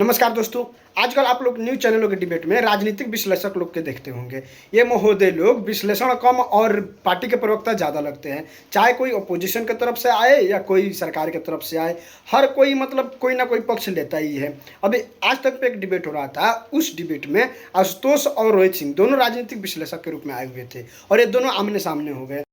नमस्कार दोस्तों। आजकल आप लोग न्यूज़ चैनलों के डिबेट में राजनीतिक विश्लेषक लोग के देखते होंगे। ये महोदय लोग विश्लेषण कम और पार्टी के प्रवक्ता ज़्यादा लगते हैं। चाहे कोई अपोजिशन की तरफ से आए या कोई सरकार की तरफ से आए, हर कोई मतलब कोई ना कोई पक्ष लेता ही है। अभी आज तक पे एक डिबेट हो रहा था, उस डिबेट में आशुतोष और रोहित सिंह दोनों राजनीतिक विश्लेषक के रूप में आए हुए थे और ये दोनों आमने सामने हो गए।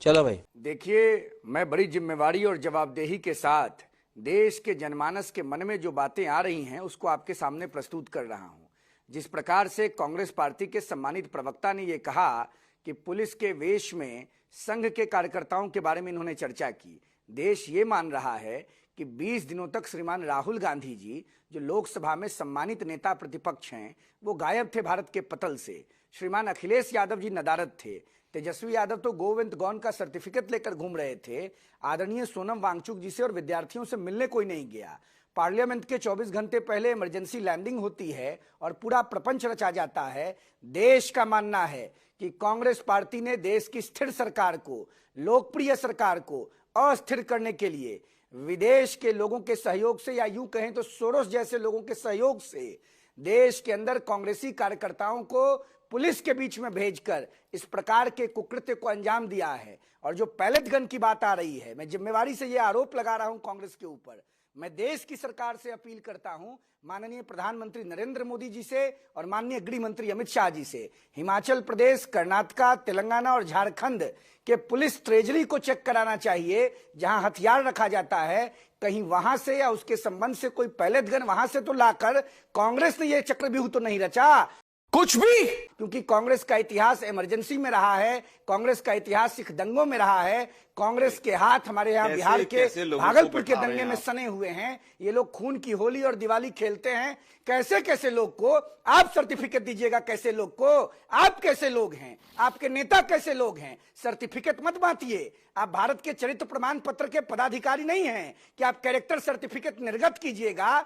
चलो भाई, देखिए, मैं बड़ी जिम्मेवारी और जवाबदेही के साथ देश के जनमानस के मन में जो बातें आ रही हैं उसको आपके सामने प्रस्तुत कर रहा हूं। जिस प्रकार से कांग्रेस पार्टी के सम्मानित प्रवक्ता ने ये कहा कि पुलिस के वेश में संघ के कार्यकर्ताओं के बारे में इन्होंने चर्चा की। देश ये मान रहा है कि 20 दिनों तक श्रीमान राहुल गांधी जी, जो लोकसभा में सम्मानित नेता प्रतिपक्ष हैं, वो गायब थे भारत के पटल से। श्रीमान अखिलेश यादव जी नदारद थे। तेजस्वी यादव तो गो विद गॉन का सर्टिफिकेट लेकर घूम रहे थे। आदरणीय सोनम वांगचुक जी से और विद्यार्थियों से मिलने कोई नहीं गया। पार्लियामेंट के 24 घंटे पहले इमरजेंसी लैंडिंग होती है और पूरा प्रपंच रचा जाता है। देश का मानना है कि कांग्रेस पार्टी ने देश की स्थिर सरकार को, लोकप्रिय सरकार को अस्थिर करने के लिए विदेश के लोगों के सहयोग से, या यूं कहें तो सोरोस जैसे लोगों के सहयोग से, देश के अंदर कांग्रेसी कार्यकर्ताओं को पुलिस के बीच में भेजकर इस प्रकार के कुकृत्य को अंजाम दिया है। और जो पैलेट गन की बात आ रही है, मैं जिम्मेवारी से यह आरोप लगा रहा हूं कांग्रेस के ऊपर। मैं देश की सरकार से अपील करता हूं, माननीय प्रधानमंत्री नरेंद्र मोदी जी से और माननीय गृह मंत्री अमित शाह जी से, हिमाचल प्रदेश, कर्नाटका, तेलंगाना और झारखंड के पुलिस ट्रेजरी को चेक कराना चाहिए। जहां हथियार रखा जाता है, कहीं वहां से या उसके संबंध से कोई पैलेट गन वहां से तो लाकर कांग्रेस ने यह चक्रव्यूह तो नहीं रचा कुछ भी। क्योंकि कांग्रेस का इतिहास इमरजेंसी में रहा है, कांग्रेस का इतिहास सिख दंगों में रहा है। कांग्रेस के हाथ हमारे यहाँ बिहार के भागलपुर के दंगे में सने हुए हैं। ये लोग खून की होली और दिवाली खेलते हैं। कैसे कैसे लोग को आप सर्टिफिकेट दीजिएगा? कैसे लोग को आप कैसे लोग हैं? आपके नेता कैसे लोग हैं? सर्टिफिकेट मत बांटिए। आप भारत के चरित्र प्रमाण पत्र के पदाधिकारी नहीं हैं कि आप कैरेक्टर सर्टिफिकेट निर्गत कीजिएगा।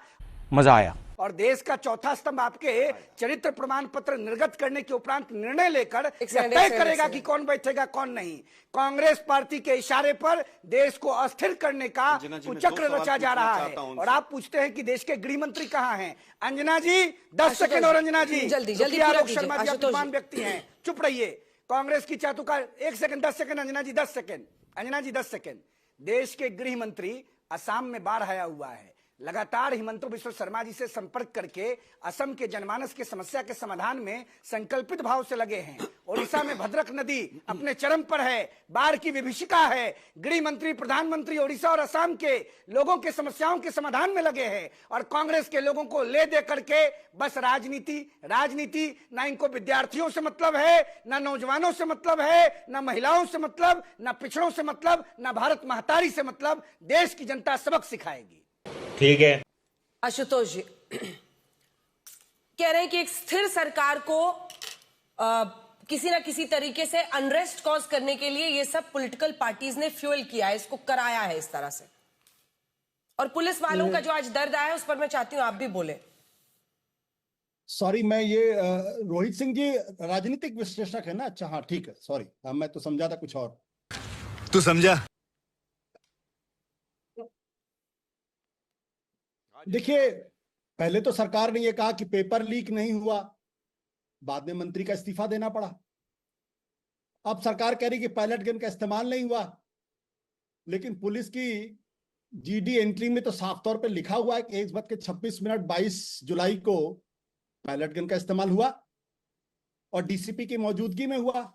मजा आया। और देश का चौथा स्तंभ आपके चरित्र प्रमाण पत्र निर्गत करने के उपरांत निर्णय लेकर तय करेगा कि कौन बैठेगा कौन नहीं। कांग्रेस पार्टी के इशारे पर देश को अस्थिर करने का कुचक्र रचा जा रहा है। और आप पूछते हैं कि देश के गृह मंत्री कहां हैं? अंजना जी 10 सेकंड। और अंजना जी जल्दी आलोक शर्मा जी आप व्यक्ति हैं, चुप रहिए। कांग्रेस की चातुकार 1 सेकंड, 10 सेकंड। अंजना जी 10 सेकंड। अंजना जी 10 सेकंड। देश के गृह मंत्री असम में बाढ़ आया हुआ है। लगातार हिमंत बिश्व शर्मा जी से संपर्क करके असम के जनमानस की समस्या के समाधान में संकल्पित भाव से लगे हैं। ओडिशा में भद्रक नदी अपने चरम पर है, बाढ़ की विभीषिका है। गृह मंत्री, प्रधानमंत्री ओडिशा और असम के लोगों के समस्याओं के समाधान में लगे हैं। और कांग्रेस के लोगों को ले दे करके बस राजनीति। ना इनको विद्यार्थियों से मतलब है, ना नौजवानों से मतलब है, ना महिलाओं से मतलब, ना पिछड़ों से मतलब, ना भारत महतारी से मतलब। देश की जनता सबक सिखाएगी। ठीक है आशुतोष जी कह रहे हैं कि एक स्थिर सरकार को किसी ना किसी तरीके से अनरेस्ट कॉज करने के लिए ये सब पॉलिटिकल पार्टीज ने फ्यूल किया है, इसको कराया है इस तरह से। और पुलिस वालों का जो आज दर्द आया है उस पर मैं चाहती हूं आप भी बोले। सॉरी, मैं ये रोहित सिंह जी राजनीतिक विश्लेषक है ना? अच्छा, हाँ ठीक है, सॉरी, मैं तो समझा था कुछ और। तू समझा? देखिए, पहले तो सरकार ने यह कहा कि पेपर लीक नहीं हुआ, बाद में मंत्री का इस्तीफा देना पड़ा। अब सरकार कह रही कि पायलट गन का इस्तेमाल नहीं हुआ, लेकिन पुलिस की जीडी एंट्री में तो साफ तौर पर लिखा हुआ है कि 1:26 22 जुलाई को पायलट गन का इस्तेमाल हुआ और डीसीपी की मौजूदगी में हुआ।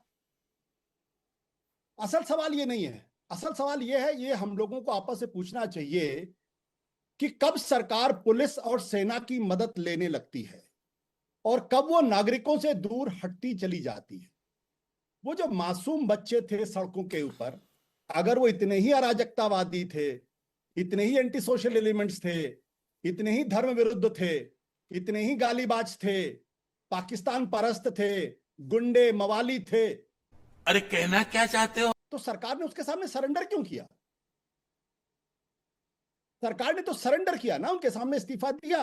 असल सवाल ये नहीं है। असल सवाल ये है, ये हम लोगों को आपस से पूछना चाहिए कि कब सरकार पुलिस और सेना की मदद लेने लगती है और कब वो नागरिकों से दूर हटती चली जाती है। वो जो मासूम बच्चे थे सड़कों के ऊपर, अगर वो इतने ही अराजकतावादी थे, इतने ही एंटी सोशल एलिमेंट्स थे, इतने ही धर्म विरुद्ध थे, इतने ही गालीबाज थे, पाकिस्तान परस्त थे, गुंडे मवाली थे, अरे कहना क्या चाहते हो? तो सरकार ने उसके सामने सरेंडर क्यों किया? सरकार ने तो सरेंडर किया ना, उनके सामने इस्तीफा दिया।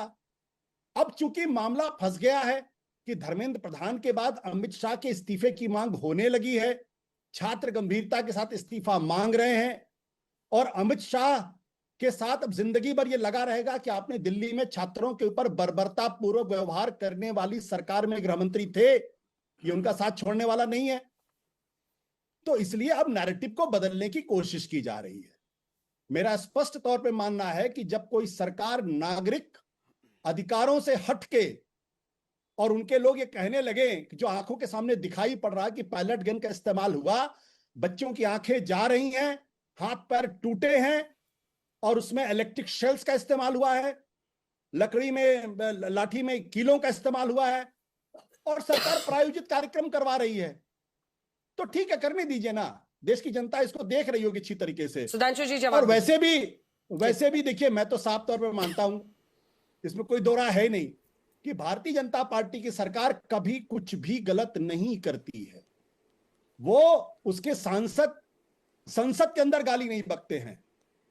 अब चूंकि मामला फंस गया है कि धर्मेंद्र प्रधान के बाद अमित शाह के इस्तीफे की मांग होने लगी है, छात्र गंभीरता के साथ इस्तीफा मांग रहे हैं और अमित शाह के साथ अब जिंदगी भर ये लगा रहेगा कि आपने दिल्ली में छात्रों के ऊपर बर्बरता पूर्वक व्यवहार करने वाली सरकार में गृह मंत्री थे, ये उनका साथ छोड़ने वाला नहीं है। तो इसलिए अब नैरेटिव को बदलने की कोशिश की जा रही है। मेरा स्पष्ट तौर पे मानना है कि जब कोई सरकार नागरिक अधिकारों से हटके और उनके लोग ये कहने लगे कि जो आंखों के सामने दिखाई पड़ रहा है कि पायलट गन का इस्तेमाल हुआ, बच्चों की आंखें जा रही हैं, हाथ पैर टूटे हैं और उसमें इलेक्ट्रिक शेल्स का इस्तेमाल हुआ है, लकड़ी में लाठी में कीलों का इस्तेमाल हुआ है और सरकार प्रायोजित कार्यक्रम करवा रही है, तो ठीक है, करने दीजिए ना। देश की जनता इसको देख रही होगी अच्छी तरीके से। सुधांशु जी जवाब। और वैसे भी देखिए, मैं तो साफ तौर पर मानता हूं, इसमें कोई दो राय है नहीं, कि भारतीय जनता पार्टी की सरकार कभी कुछ भी गलत नहीं करती है। वो उसके सांसद संसद के अंदर गाली नहीं बकते हैं,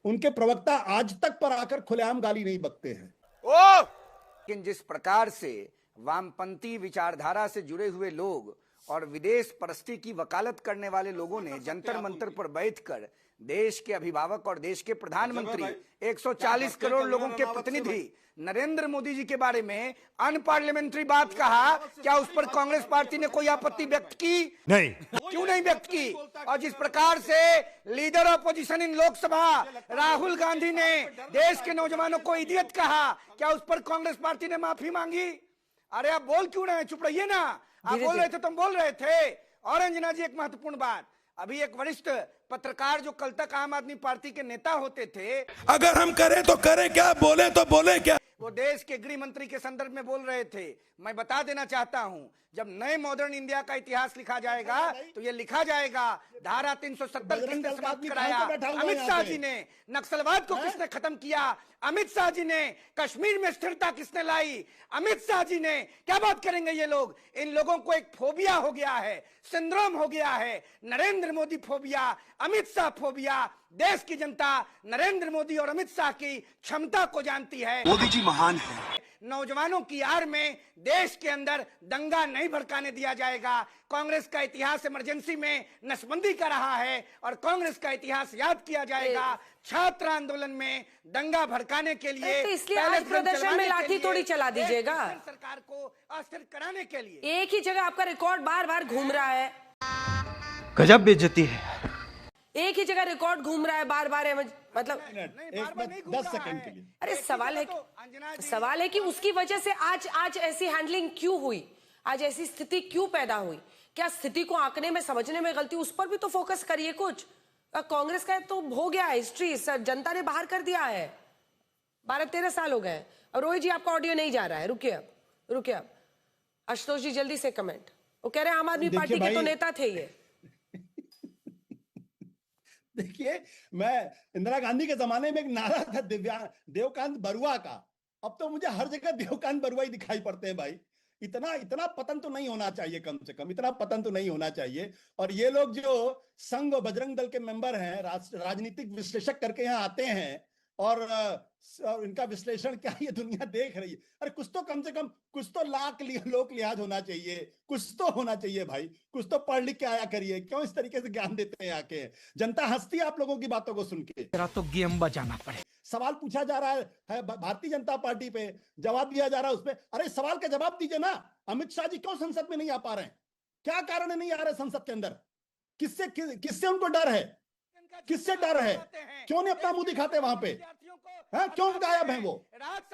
उनके प्रवक्ता आज तक पर आकर खुलेआम गाली नहीं बकते हैं। लेकिन जिस प्रकार से वामपंथी विचारधारा से जुड़े हुए लोग और विदेश परस्ती की वकालत करने वाले लोगों ने जंतर मंतर पर बैठकर देश के अभिभावक और देश के प्रधानमंत्री 140 करोड़ लोगों के प्रतिनिधि नरेंद्र मोदी जी के बारे में अनपार्लियामेंट्री बात कहा, क्या उस पर कांग्रेस पार्टी ने कोई आपत्ति व्यक्त की? नहीं। क्यों नहीं व्यक्त की? और जिस प्रकार से लीडर ऑपोजिशन इन लोकसभा राहुल गांधी ने देश के नौजवानों को इडियट कहा, क्या उस पर कांग्रेस पार्टी ने माफी मांगी? अरे आप बोल क्यों रहे हैं? चुप रहिए ना। आप बोल रहे थे, तुम बोल रहे थे। और अंजना जी, एक महत्वपूर्ण बात, अभी एक वरिष्ठ पत्रकार जो कल तक आम आदमी पार्टी के नेता होते थे, अगर हम करें तो करें क्या, बोले तो बोले क्या, वो देश के गृह मंत्री के संदर्भ में बोल रहे थे। मैं बता देना चाहता हूं, जब नए मॉडर्न इंडिया का इतिहास लिखा जाएगा तो ये लिखा जाएगा धारा 370 किसने समाप्त कराया? अमित शाह जी ने। नक्सलवाद को किसने खत्म किया? अमित शाह जी ने। कश्मीर में स्थिरता किसने लाई? अमित शाह जी ने। क्या बात करेंगे ये लोग? इन लोगों को एक फोबिया हो गया है, सिंड्रोम हो गया है, नरेंद्र मोदी फोबिया, अमित शाह फोबिया। देश की जनता नरेंद्र मोदी और अमित शाह की क्षमता को जानती है। मोदी जी महान है। नौजवानों की आड़ में देश के अंदर दंगा नहीं भड़काने दिया जाएगा। कांग्रेस का इतिहास इमरजेंसी में नसबंदी का रहा है और कांग्रेस का इतिहास याद किया जाएगा। छात्र आंदोलन में दंगा भड़काने के लिए, तो इसलिए आज प्रदर्शन में लाठी थोड़ी चला दीजिएगा सरकार को अस्थिर कराने के लिए। एक ही जगह आपका रिकॉर्ड बार बार घूम रहा है, गजब बेइज्जती है। एक ही जगह रिकॉर्ड घूम रहा है बार बार, मतलब 10 सेकंड के लिए। अरे सवाल है कि उसकी वजह से आज ऐसी हैंडलिंग क्यों हुई, आज ऐसी स्थिति क्यों पैदा हुई? क्या स्थिति को आंकने में, समझने में गलती, उस पर भी तो फोकस करिए कुछ। कांग्रेस का तो हो गया हिस्ट्री, जनता ने बाहर कर दिया है, 12-13 साल हो गए। और रोहित जी, आपका ऑडियो नहीं जा रहा है, रुकिए अब। आशुतोष जी जल्दी से कमेंट। वो कह रहे हैं आम आदमी पार्टी के तो नेता थे ये। देखिए, मैं इंदिरा गांधी के जमाने में एक नारा था देवकांत बरुआ का, अब तो मुझे हर जगह देवकांत बरुआ ही दिखाई पड़ते हैं भाई। इतना पतन तो नहीं होना चाहिए, कम से कम इतना पतन तो नहीं होना चाहिए। और ये लोग जो संघ और बजरंग दल के मेंबर हैं, राजनीतिक विश्लेषक करके यहाँ आते हैं और इनका विश्लेषण क्या ये दुनिया देख रही है। अरे कुछ तो कम से कम कुछ तो लोक लिहाज होना चाहिए, कुछ तो होना चाहिए भाई, कुछ तो पढ़ लिख के आया करिए। क्यों इस तरीके से ज्ञान देते हैं आके? जनता हंसती है आप लोगों की बातों को सुन के। तेरा तो गेम बजाना पड़े। सवाल पूछा जा रहा है भारतीय जनता पार्टी पे, जवाब दिया जा रहा है उस पे। अरे सवाल का जवाब दीजिए ना। अमित शाह जी क्यों संसद में नहीं आ पा रहे हैं? क्या कारण है नहीं आ रहे संसद के अंदर? किससे उनको डर है? किससे डर है? क्यों नहीं अपना मुंह दिखाते वहां पे? क्यों गायब है वो?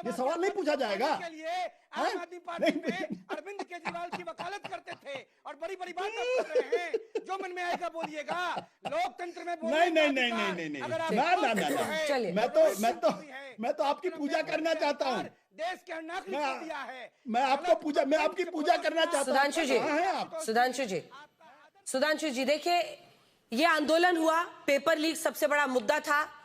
ये सवाल नहीं पूछा जाएगा। आम आदमी पार्टी में अरविंद केजरीवाल की वकालत करते थे और बड़ी बड़ी बात आप कर रहे हैं। जो मन में आएगा बोलिएगा। लोकतंत्र में नहीं। मैं तो आपकी पूजा करना चाहता हूँ। देश के नागरिक को दिया है। मैं आपकी पूजा करना चाहता हूँ। सुधांशु जी देखिए, ये आंदोलन हुआ, पेपर लीक सबसे बड़ा मुद्दा था।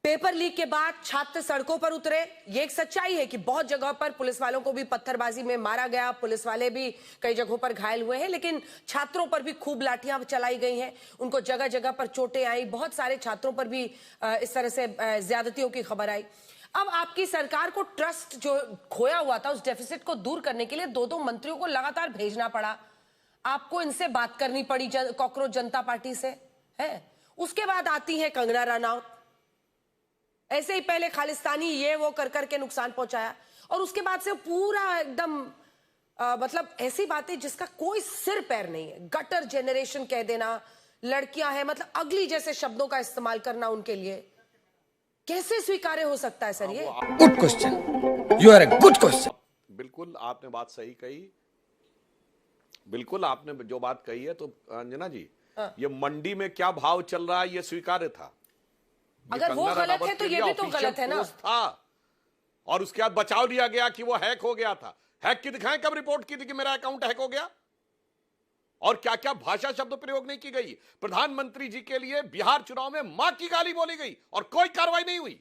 पेपर लीक के बाद छात्र सड़कों पर उतरे। ये एक सच्चाई है कि बहुत जगह पर पुलिस वालों को भी पत्थरबाजी में मारा गया, पुलिस वाले भी कई जगहों पर घायल हुए हैं, लेकिन छात्रों पर भी खूब लाठियां चलाई गई हैं, उनको जगह जगह पर चोटें आई, बहुत सारे छात्रों पर भी इस तरह से ज्यादतियों की खबर आई। अब आपकी सरकार को ट्रस्ट जो खोया हुआ था, उस डेफिसिट को दूर करने के लिए 2-2 मंत्रियों को लगातार भेजना पड़ा। आपको इनसे बात करनी पड़ी, कॉकरोच जनता पार्टी से है। उसके बाद आती है कंगना रनौत। ऐसे ही पहले खालिस्तानी ये वो कर करके नुकसान पहुंचाया, और उसके बाद से पूरा एकदम मतलब ऐसी बातें जिसका कोई सिर पैर नहीं है, गटर जनरेशन कह देना, लड़कियां हैं, मतलब अगली जैसे शब्दों का इस्तेमाल करना उनके लिए कैसे स्वीकार्य हो सकता है सर? ये good question, you are a good question. बिल्कुल आपने बात सही कही, बिल्कुल आपने जो बात कही है। तो अंजना जी, ये मंडी में क्या भाव चल रहा है ये स्वीकार्य था। ये अगर वो कंगना गलत रनावत है तो के ये लिए भी तो ऑफिशियल गलत है ना। पोस्ट था, और उसके बाद बचाव लिया गया कि वो हैक हो गया था। हैक की दिखाएं, कब रिपोर्ट की थी कि मेरा अकाउंट हैक हो गया, और क्या क्या भाषा शब्द प्रयोग नहीं की गई। प्रधानमंत्री जी के लिए बिहार चुनाव में मां की गाली बोली गई और कोई कार्रवाई नहीं हुई।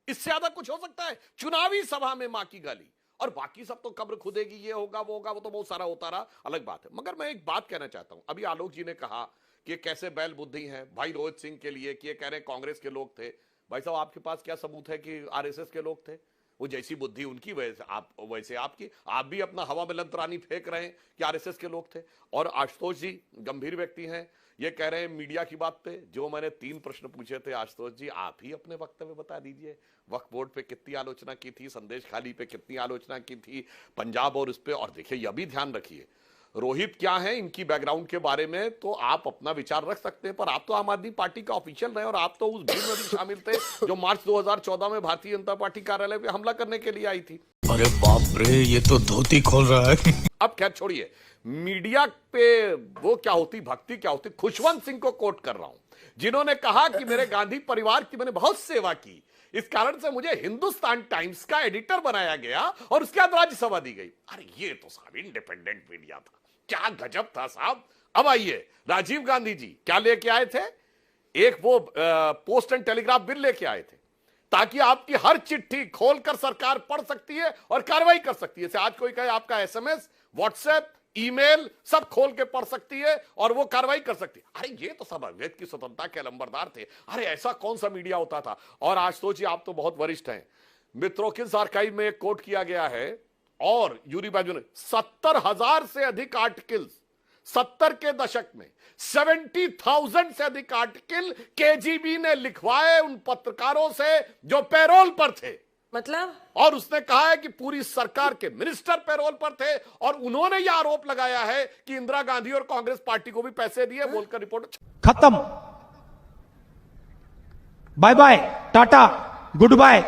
इससे ज्यादा कुछ हो सकता है? चुनावी सभा में मां की गाली, और बाकी सब तो कब्र खुदेगी, ये होगा वो होगा, वो तो बहुत सारा होता रहा, अलग बात है। मगर मैं एक बात कहना चाहता हूं, अभी आलोक जी ने कहा कि कैसे बैल बुद्धि हैं भाई रोहित सिंह के लिए, कि ये कह रहे हैं कांग्रेस के लोग थे। भाई साहब, आपके पास क्या सबूत है कि आरएसएस के लोग थे? वो जैसी बुद्धि उनकी वैसे आपकी, आप भी अपना हवा में लंतरानी फेंक रहे हैं कि आरएसएस के लोग थे। और आशुतोष जी गंभीर व्यक्ति हैं, ये कह रहे हैं मीडिया की बात पे। जो मैंने 3 प्रश्न पूछे थे, आशुतोष जी आप ही अपने वक्तव्य बता दीजिए। वक्फ बोर्ड पे कितनी आलोचना की थी, संदेश खाली पे कितनी आलोचना की थी, पंजाब और उस पे। और देखिए, यह भी ध्यान रखिए, रोहित क्या है, इनकी बैकग्राउंड के बारे में तो आप अपना विचार रख सकते हैं, पर आप तो आम आदमी पार्टी का ऑफिशियल रहे, और आप तो उस भीड़ में भी शामिल थे जो मार्च 2014 में भारतीय जनता पार्टी कार्यालय पे हमला करने के लिए आई थी। अरे बाप रे, ये तो धोती खोल रहा है। अब खैर छोड़िए, मीडिया पे वो क्या होती भक्ति, क्या होती। खुशवंत सिंह को कोट कर रहा हूं, जिन्होंने कहा कि मेरे गांधी परिवार की मैंने बहुत सेवा की, इस कारण से मुझे हिंदुस्तान टाइम्स का एडिटर बनाया गया और उसके बाद राज्यसभा दी गई। अरे ये तो साहब इंडिपेंडेंट मीडिया था, क्या गजब था साहब। अब आइए, राजीव गांधी जी क्या लेके आए थे? एक वो पोस्ट एंड टेलीग्राफ बिल लेके आए थे, ताकि आपकी हर चिट्ठी खोलकर सरकार पढ़ सकती है और कार्रवाई कर सकती है। जैसे आज कोई कहे आपका एसएमएस, व्हाट्सएप, ईमेल सब खोल के पढ़ सकती है और वो कार्रवाई कर सकती है। अरे ये तो सब व्यक्ति की स्वतंत्रता के अलंबरदार थे। अरे ऐसा कौन सा मीडिया होता था। और आज सोचिए, आप तो बहुत वरिष्ठ हैं, मित्रोकिन्स आर्काइव में एक कोट किया गया है, और यूरी बाजू ने 70,000 से अधिक आर्टिकल्स 70 के दशक में 70,000 से अधिक आर्टिकल केजीबी ने लिखवाए उन पत्रकारों से जो पैरोल पर थे। मतलब, और उसने कहा है कि पूरी सरकार के मिनिस्टर पैरोल पर थे, और उन्होंने यह आरोप लगाया है कि इंदिरा गांधी और कांग्रेस पार्टी को भी पैसे दिए, बोलकर रिपोर्ट खत्म, bye bye, tata, good bye.